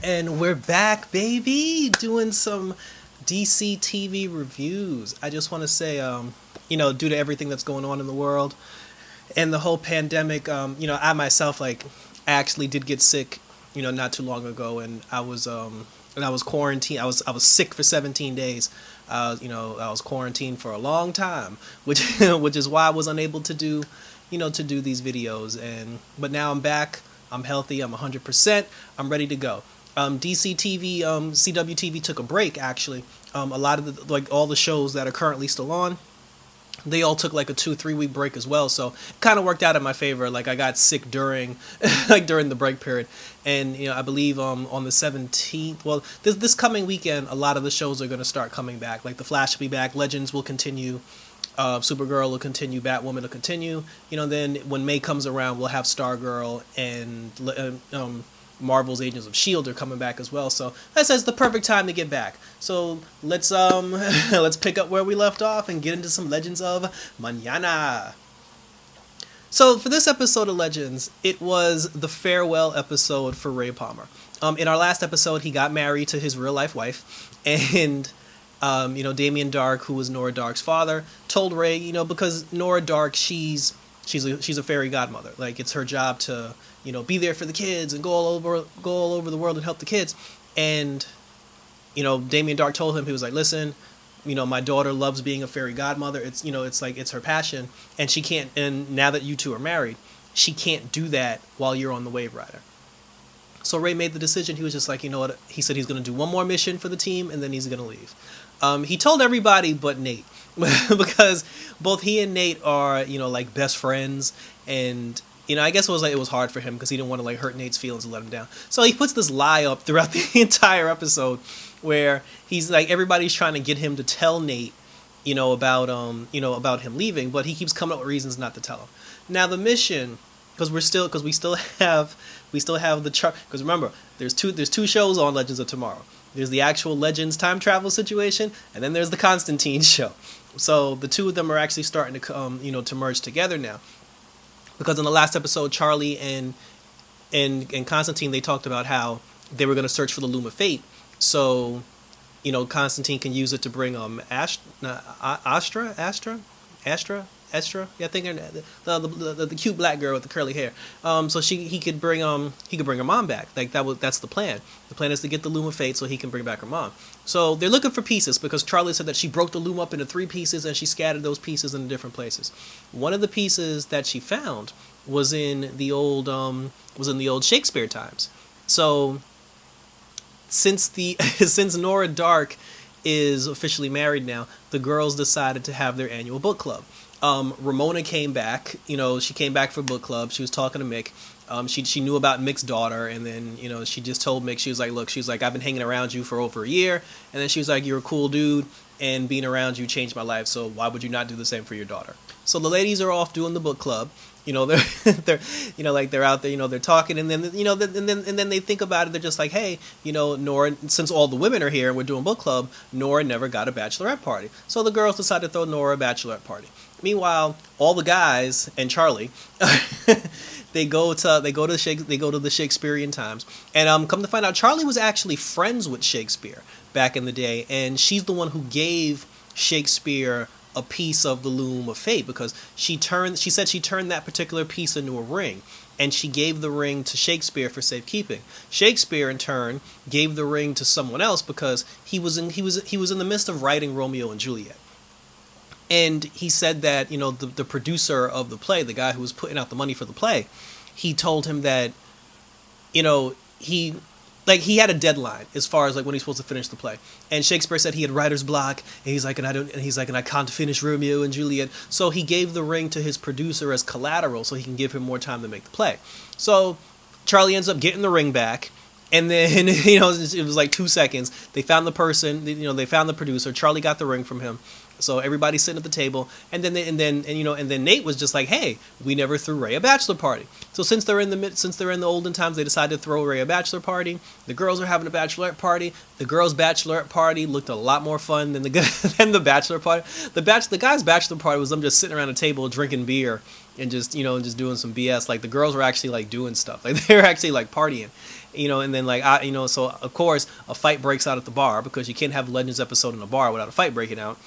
there, and we're back, baby, doing some DC TV reviews. I just want to say, due to everything that's going on in the world and the whole pandemic, I myself, I actually did get sick, not too long ago, and I was quarantined. I was sick for 17 days. I was quarantined for a long time, which which is why I was unable to do, these videos. But now I'm back. I'm healthy. I'm 100%. I'm ready to go. DC TV, CW TV took a break. Actually, a lot of all the shows that are currently still on, they all took like a 2-3 week break as well. So it kind of worked out in my favor. Like I got sick during during the break period, and I believe on the 17th. Well, this coming weekend, a lot of the shows are going to start coming back. Like The Flash will be back. Legends will continue. Supergirl will continue, Batwoman will continue. Then when May comes around, we'll have Stargirl and Marvel's Agents of S.H.I.E.L.D. are coming back as well. So that says the perfect time to get back. So let's let's pick up where we left off and get into some Legends of Mañana. So for this episode of Legends, it was the farewell episode for Ray Palmer. In our last episode, he got married to his real life wife, and Damien Dark, who was Nora Dark's father, told Ray, because Nora Dark, she's a fairy godmother. Like, it's her job to, be there for the kids and go all over the world and help the kids. And, Damien Dark told him, he was like, listen, my daughter loves being a fairy godmother. It's, it's her passion, and she can't, and now that you two are married, she can't do that while you're on the Wave Rider. So Ray made the decision. He was just like, what? He said he's going to do one more mission for the team, and then he's going to leave. He told everybody but Nate, because both he and Nate are, best friends, and, I guess it was hard for him because he didn't want to, hurt Nate's feelings and let him down. So he puts this lie up throughout the entire episode where he's everybody's trying to get him to tell Nate, about him leaving, but he keeps coming up with reasons not to tell him. Now the mission, because we still have the chart, because remember, there's two shows on Legends of Tomorrow. There's the actual Legends time travel situation, and then there's the Constantine show. So the two of them are actually starting to to merge together now, because in the last episode, Charle and Constantine, they talked about how they were going to search for the Loom of Fate. So Constantine can use it to bring Astra, yeah, I think the cute black girl with the curly hair. So he could bring her mom back. That's the plan. The plan is to get the Loom of Fate so he can bring back her mom. So they're looking for pieces because Charle said that she broke the loom up into 3 pieces and she scattered those pieces in different places. One of the pieces that she found was in the old Shakespeare times. So since Nora Dark is officially married now, the girls decided to have their annual book club. Ramona came back. She came back for book club. She was talking to Mick. She knew about Mick's daughter, and then she just told Mick, she was like, look, she's like, I've been hanging around you for over a year, and then she was like, you're a cool dude, and being around you changed my life, so why would you not do the same for your daughter? So the ladies are off doing the book club. They're out there, they're talking, and then and then they think about it. They're just like, hey, Nora, since all the women are here and we're doing book club, Nora never got a bachelorette party. So the girls decided to throw Nora a bachelorette party. Meanwhile, all the guys and Charle, they go to the Shakespearean times, and come to find out, Charle was actually friends with Shakespeare back in the day, and she's the one who gave Shakespeare a piece of the Loom of Fate, because she said she turned that particular piece into a ring, and she gave the ring to Shakespeare for safekeeping. Shakespeare in turn gave the ring to someone else because he was in the midst of writing Romeo and Juliet. And he said that, the producer of the play, the guy who was putting out the money for the play, he told him that, he had a deadline as far as when he's supposed to finish the play. And Shakespeare said he had writer's block, and he's like, and I can't finish Romeo and Juliet. So he gave the ring to his producer as collateral so he can give him more time to make the play. So Charle ends up getting the ring back. And then, it was like 2 seconds. They found the person, they found the producer. Charle got the ring from him. So everybody's sitting at the table, and then Nate was just like, "Hey, we never threw Ray a bachelor party." So since they're in the olden times, they decided to throw Ray a bachelor party. The girls are having a bachelorette party. The girls' bachelorette party looked a lot more fun than the bachelor party. The guy's bachelor party was them just sitting around a table drinking beer and just just doing some BS. Like the girls were actually like doing stuff. Like they were actually like partying. And then so of course a fight breaks out at the bar because you can't have a Legends episode in a bar without a fight breaking out.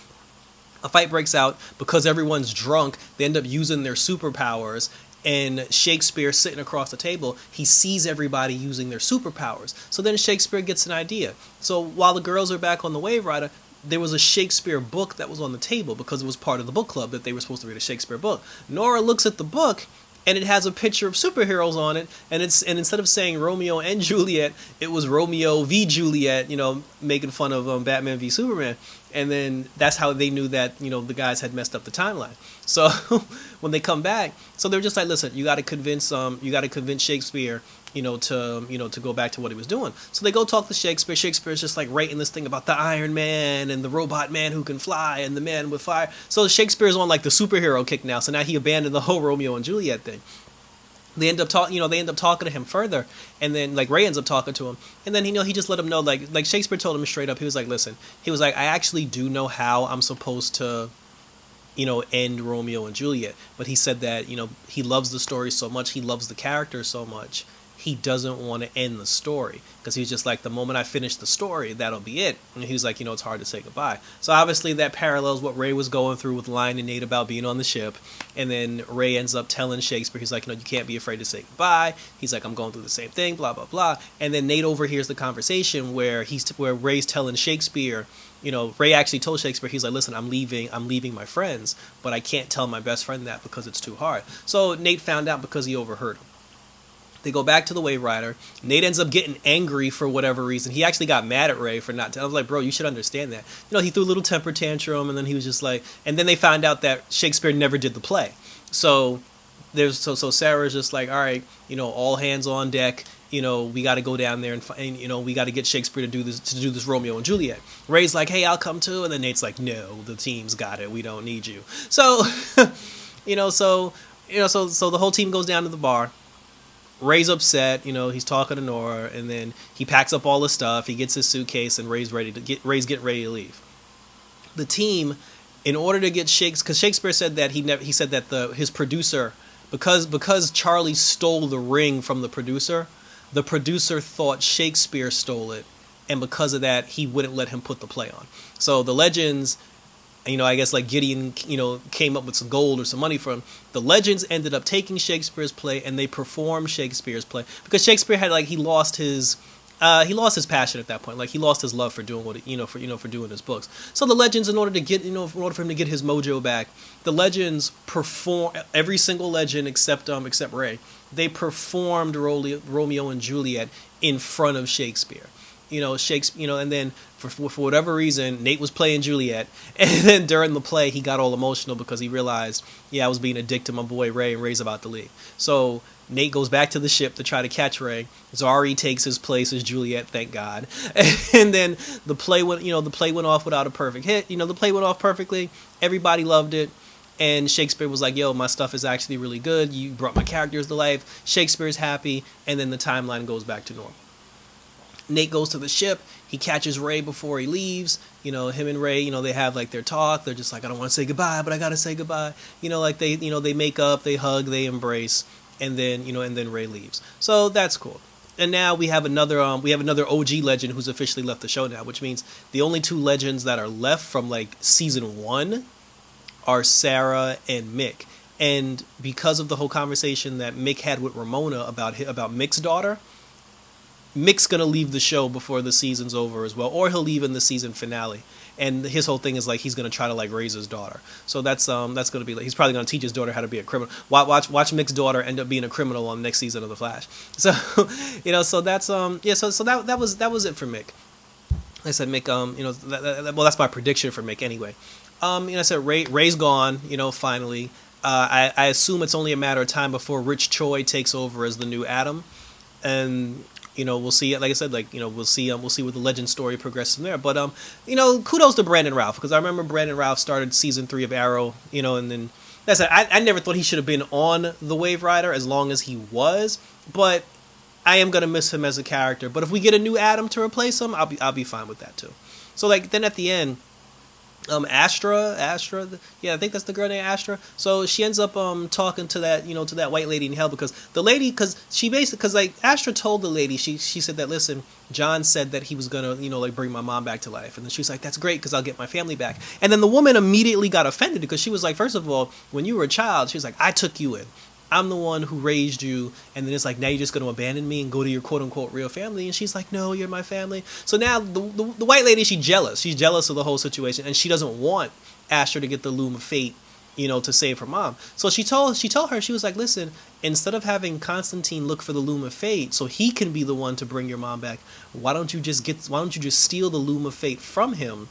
A fight breaks out because everyone's drunk. They end up using their superpowers, and Shakespeare sitting across the table, he sees everybody using their superpowers. So then Shakespeare gets an idea. So while the girls are back on the Wave Rider, there was a Shakespeare book that was on the table because it was part of the book club that they were supposed to read a Shakespeare book. Nora looks at the book, and it has a picture of superheroes on it, and instead of saying Romeo and Juliet, it was Romeo v Juliet, making fun of Batman v Superman. And then that's how they knew that the guys had messed up the timeline. So when they come back, so they're just like, listen, you got to convince Shakespeare to go back to what he was doing. So they go talk to Shakespeare. Shakespeare's just like writing this thing about the Iron Man and the robot man who can fly and the man with fire. So Shakespeare's on like the superhero kick now. So now he abandoned the whole Romeo and Juliet thing. They end up talking to him further, and then like Ray ends up talking to him, and then he just let him know like Shakespeare told him straight up. He was like, listen, he was like, I actually do know how I'm supposed to end Romeo and Juliet, but he said that he loves the story so much, he loves the character so much, he doesn't want to end the story, because he was just like, the moment I finish the story, that'll be it. And he was like, it's hard to say goodbye. So obviously that parallels what Ray was going through with Lion and Nate about being on the ship. And then Ray ends up telling Shakespeare, he's like, you can't be afraid to say goodbye. He's like, I'm going through the same thing, blah blah blah. And then Nate overhears the conversation where Ray's telling Shakespeare, Ray actually told Shakespeare, he's like, listen, I'm leaving my friends, but I can't tell my best friend that because it's too hard. So Nate found out because he overheard him. They go back to the Wave Rider. Nate ends up getting angry for whatever reason. He actually got mad at Ray for not telling. I was like, bro, you should understand that. He threw a little temper tantrum, and then he was just like, and then they found out that Shakespeare never did the play. So Sarah's just like, all right, all hands on deck. We got to go down there and we got to get Shakespeare to do this Romeo and Juliet. Ray's like, hey, I'll come too, and then Nate's like, no, the team's got it. We don't need you. So, so the whole team goes down to the bar. Ray's upset, he's talking to Nora, and then he packs up all his stuff. He gets his suitcase, and Ray's getting ready to leave. The team, in order to get Shakespeare, because Shakespeare said that he said that his producer, because Charlie stole the ring from the producer thought Shakespeare stole it, and because of that, he wouldn't let him put the play on. So the Legends, I guess like Gideon, came up with some gold or some money for him. The Legends ended up taking Shakespeare's play, and they performed Shakespeare's play because Shakespeare had he lost his passion at that point. Like he lost his love for doing for doing his books. So the Legends, in order for him to get his mojo back, the Legends perform every single legend except Ray. They performed Romeo and Juliet in front of Shakespeare. Shakespeare, and then for whatever reason, Nate was playing Juliet, and then during the play, he got all emotional because he realized, I was being a dick to my boy Ray, and Ray's about to leave. So Nate goes back to the ship to try to catch Ray. Zari takes his place as Juliet, thank God. And then the play went off without a perfect hit. The play went off perfectly. Everybody loved it. And Shakespeare was like, yo, my stuff is actually really good. You brought my characters to life. Shakespeare's happy. And then the timeline goes back to normal. Nate goes to the ship. He catches Ray before he leaves. Him and Ray, they have like their talk. They're just like, I don't want to say goodbye, but I gotta say goodbye. They make up, they hug, they embrace, and then Ray leaves. So that's cool. And now we have another OG legend who's officially left the show now, which means the only two legends that are left from like season 1 are Sarah and Mick. And because of the whole conversation that Mick had with Ramona about Mick's daughter, Mick's gonna leave the show before the season's over as well, or he'll leave in the season finale. And his whole thing is like he's gonna try to like raise his daughter. So that's gonna be like he's probably gonna teach his daughter how to be a criminal. Watch Mick's daughter end up being a criminal on the next season of The Flash. So so that's so that was it for Mick. Like I said, Mick, that's my prediction for Mick anyway. I said Ray's gone. Finally. I assume it's only a matter of time before Rich Choi takes over as the new Adam, and we'll see. Like I said, like we'll see where the legend story progresses from there. But kudos to Brandon Routh, because I remember Brandon Routh started season 3 of Arrow, and then that's it. I never thought he should have been on the Wave Rider as long as he was, but I am gonna miss him as a character. But if we get a new Adam to replace him, I'll be fine with that too. So like then at the end, Astra, yeah, I think that's the girl named Astra. So she ends up talking to that to that white lady in hell, because like Astra told the lady, she said that, listen, John said that he was gonna like bring my mom back to life, and then she was like, that's great because I'll get my family back. And then the woman immediately got offended, because she was like, first of all, when you were a child, she was like, I took you in. I'm the one who raised you, and then it's like, now you're just going to abandon me and go to your quote-unquote real family? And she's like, no, you're my family. So now the white lady, she's jealous of the whole situation, and she doesn't want Astra to get the loom of fate, to save her mom. So she told her, she was like, listen, instead of having Constantine look for the loom of fate so he can be the one to bring your mom back, why don't you just steal the loom of fate from him,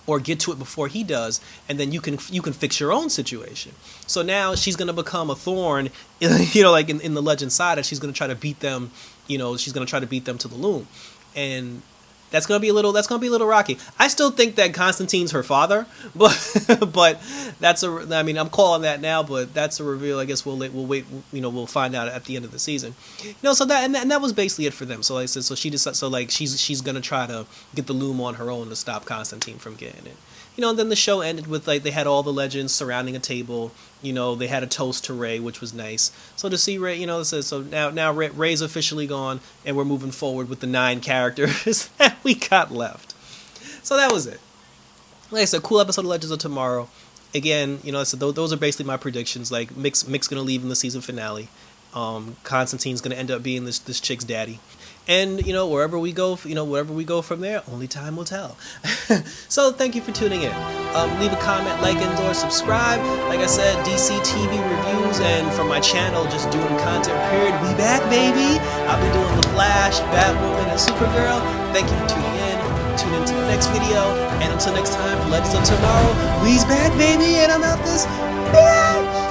or get to it before he does, and then you can fix your own situation. So now she's gonna become a thorn, like in the legend side, and she's gonna try to beat them, she's gonna try to beat them to the loom, and that's gonna be a little rocky. I still think that Constantine's her father, but I'm calling that now, but that's a reveal. I guess we'll wait. We'll find out at the end of the season. So that was basically it for them. So like I said, so she decided, so like she's gonna try to get the loom on her own to stop Constantine from getting it. And then the show ended with, like, they had all the legends surrounding a table. They had a toast to Ray, which was nice. So to see Ray, so now Ray's officially gone, and we're moving forward with the 9 characters that we got left. So that was it. Like I said, cool episode of Legends of Tomorrow. Again, so those are basically my predictions. Like, Mick's gonna leave in the season finale. Constantine's gonna end up being this chick's daddy. And, wherever we go from there, only time will tell. So, thank you for tuning in. Leave a comment, like, and/or subscribe. Like I said, DC TV reviews, and from my channel, just doing content, period. We back, baby! I'll be doing The Flash, Batwoman, and Supergirl. Thank you for tuning in. Tune into the next video. And until next time, for Legends of Tomorrow, we's back, baby! And I'm out this bitch!